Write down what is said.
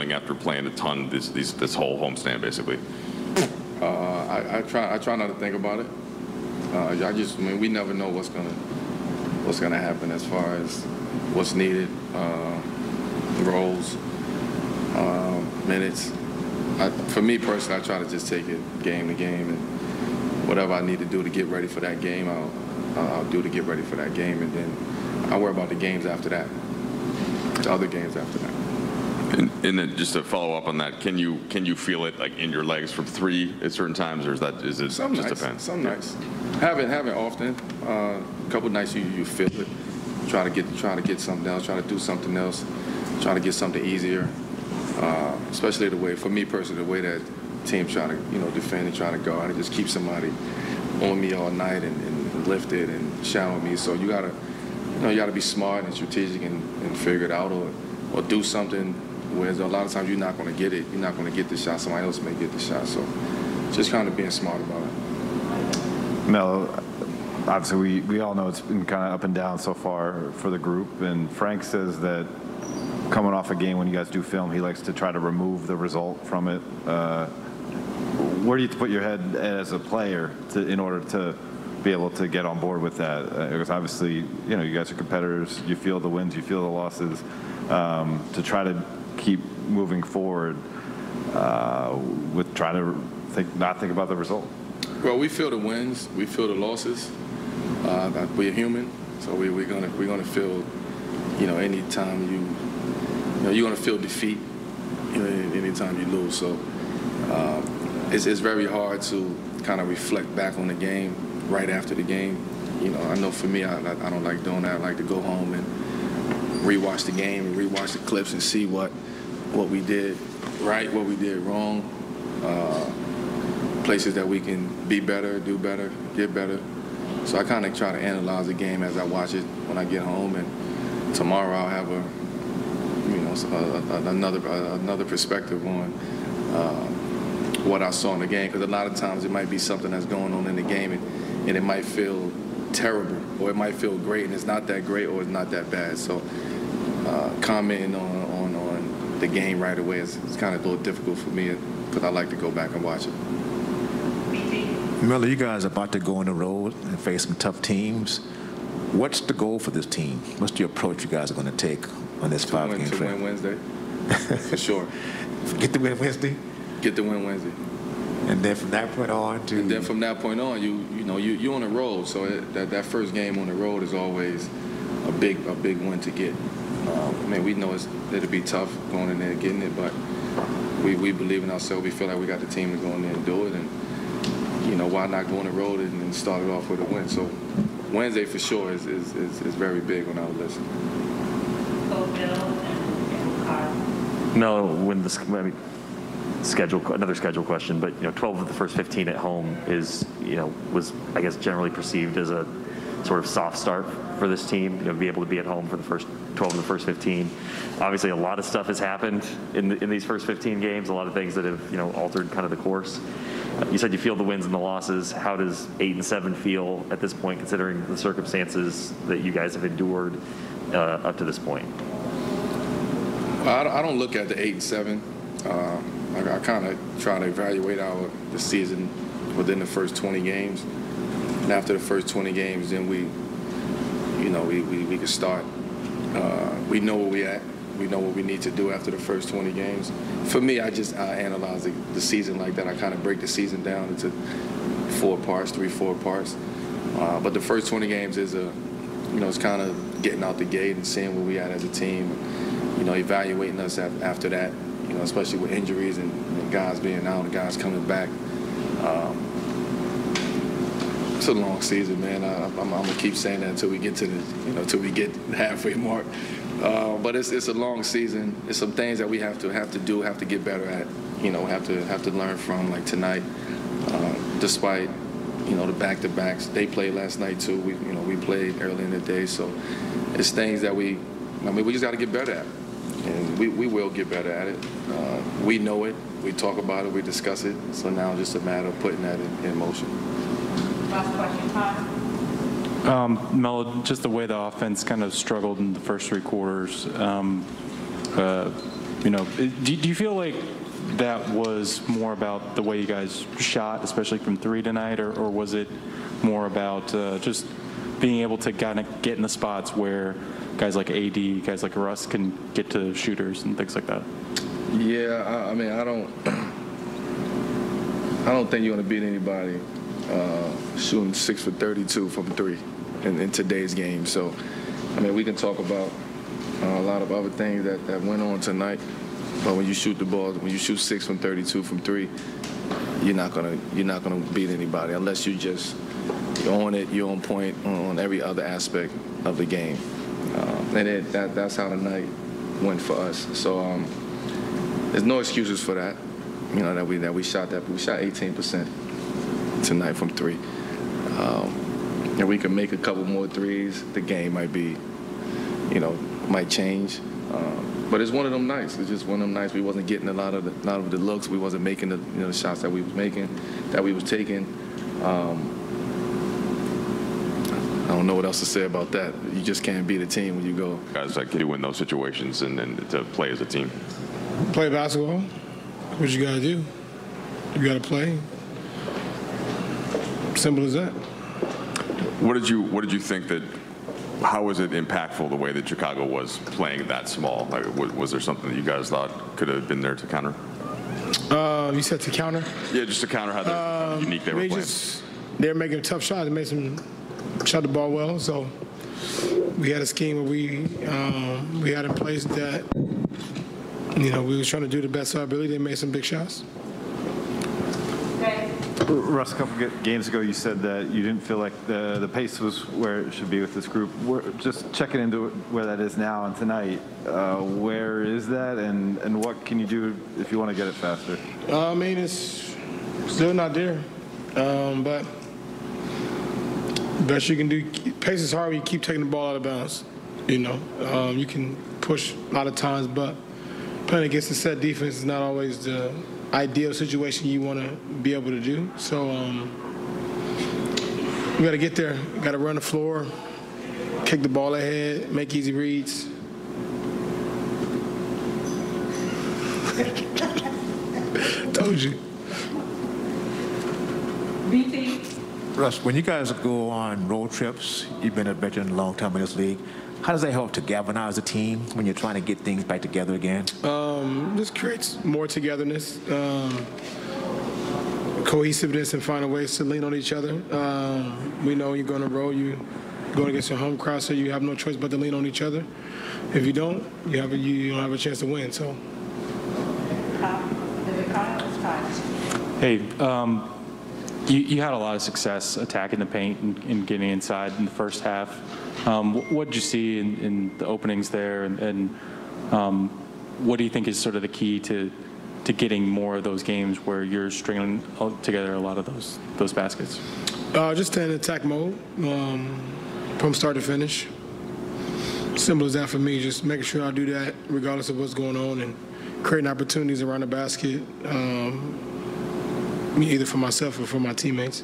feeling after playing a ton this whole homestand, basically? I try not to think about it. I mean, we never know what's gonna happen as far as what's needed, roles, minutes. For me personally, I try to just take it game to game, and whatever I need to do to get ready for that game, I'll do to get ready for that game, and then I worry about the games after that, the other games after that. And then just to follow up on that, can you feel it like in your legs from three at certain times, or is it some just nights, depends? Some nights. Haven't often. A couple nights you feel it. Try to get something else. Try to do something else. Try to get something easier. Especially the way, for me personally, the way that teams try to defend and try to guard and just keep somebody on me all night and lift it and shower me. So you gotta be smart and strategic and figure it out, or do something. Whereas a lot of times you're not going to get it. You're not going to get the shot. Somebody else may get the shot. So just kind of being smart about it. Melo, obviously we all know it's been kind of up and down so far for the group. And Frank says that coming off a game when you guys do film, he likes to try to remove the result from it. Where do you put your head as a player in order to be able to get on board with that? Because obviously, you guys are competitors. You feel the wins, you feel the losses. To try to keep moving forward with trying to not think about the result. Well, we feel the wins, we feel the losses. We're human, so we're gonna feel, anytime you're gonna feel defeat, anytime you lose. So it's very hard to kind of reflect back on the game right after the game. I know for me, I don't like doing that. I like to go home and rewatch the game and rewatch the clips and see what we did right, what we did wrong, places that we can be better, do better, get better. So I kind of try to analyze the game as I watch it when I get home, and tomorrow I'll have another perspective on what I saw in the game, because a lot of times it might be something that's going on in the game and it might feel terrible, or it might feel great and it's not that great, or it's not that bad. So commenting on the game right away is kind of a little difficult for me, because I like to go back and watch it. Melo, you guys are about to go on the road and face some tough teams. What's the goal for this team? What's the approach you guys are going to take on this 5-game trip? To win Wednesday, for sure. Get the win Wednesday? Get the win Wednesday. And then from that point on you're on the road. So that first game on the road is always a big win to get. We know it'll be tough going in there and getting it, but we believe in ourselves. We feel like we got the team to go in there and do it, and why not go on the road and start it off with a win? So Wednesday for sure is very big on our list. Melo, another schedule question, but 12 of the first 15 at home was I guess generally perceived as a sort of soft start for this team. Be able to be at home for the first 12 of the first 15. Obviously, a lot of stuff has happened in these first 15 games. A lot of things that have altered kind of the course. You said you feel the wins and the losses. How does 8 and 7 feel at this point, considering the circumstances that you guys have endured up to this point? I don't look at the 8 and 7. I kind of try to evaluate the season within the first 20 games. And after the first 20 games, then we can start. We know where we at. We know what we need to do after the first 20 games. For me, I analyze the season like that. I kind of break the season down into 4 parts, 3-4 parts. But the first 20 games is it's kind of getting out the gate and seeing where we at as a team. Evaluating us after that. Especially with injuries and guys being out and guys coming back. It's a long season, man. I'm gonna keep saying that until we get to the halfway mark. But it's a long season. It's some things that we have to get better at. Have to learn from, like tonight. Despite the back-to-backs, they played last night too. We played early in the day, so it's things that we just got to get better at. And we will get better at it. We know it. We talk about it. We discuss it. So now it's just a matter of putting that in motion. Last question, Todd. Melo, just the way the offense kind of struggled in the first 3 quarters. Do you feel like that was more about the way you guys shot, especially from three tonight, or was it more about just being able to kind of get in the spots where guys like AD, guys like Russ can get to shooters and things like that? Yeah, I mean, I don't think you're going to beat anybody shooting 6 for 32 from three in today's game. So, I mean, we can talk about a lot of other things that went on tonight. But when you shoot the ball, when you shoot 6 from 32 from three, you're not gonna beat anybody unless you're on it, you're on point on every other aspect of the game. And that's how the night went for us. So there's no excuses for that. That we shot that. We shot 18% tonight from three. And we can make a couple more threes. The game might be, might change. But it's one of them nights. It's just one of them nights. We wasn't getting a lot of the looks. We wasn't making the shots that we was making, that we was taking. I don't know what else to say about that. You just can't beat a team when you go. Guys like you in those situations and to play as a team. Play basketball. What you gotta do? You gotta play. Simple as that. What did you think that? How was it impactful the way that Chicago was playing that small? Like, was there something that you guys thought could have been there to counter? You said to counter? Yeah, just to counter how unique they were playing. They're making tough shots. They made some shot the ball well. So we had a scheme where we had in place that we was trying to do the best of our ability. They made some big shots. Russ, a couple games ago, you said that you didn't feel like the pace was where it should be with this group. We're just checking into where that is now and tonight. Where is that, and what can you do if you want to get it faster? I mean, it's still not there, but best you can do. Pace is hard when you keep taking the ball out of bounds. You can push a lot of times, but playing against a set defense is not always the ideal situation you want to be able to do. So we got to get there. We got to run the floor, kick the ball ahead, make easy reads. Told you. BT. Russ, when you guys go on road trips, you've been a veteran a long time in this league. How does that help to galvanize the team when you're trying to get things back together again? This creates more togetherness, cohesiveness, and finding ways to lean on each other. We know you're going to roll, you're going against your home crowd, so you have no choice but to lean on each other. If you don't, you don't have a chance to win. So. Hey, you had a lot of success attacking the paint and getting inside in the first half. What did you see in the openings there, and what do you think is sort of the key to getting more of those games where you're stringing together a lot of those baskets? Just stay in attack mode from start to finish. Simple as that for me. Just making sure I do that regardless of what's going on and creating opportunities around the basket, either for myself or for my teammates.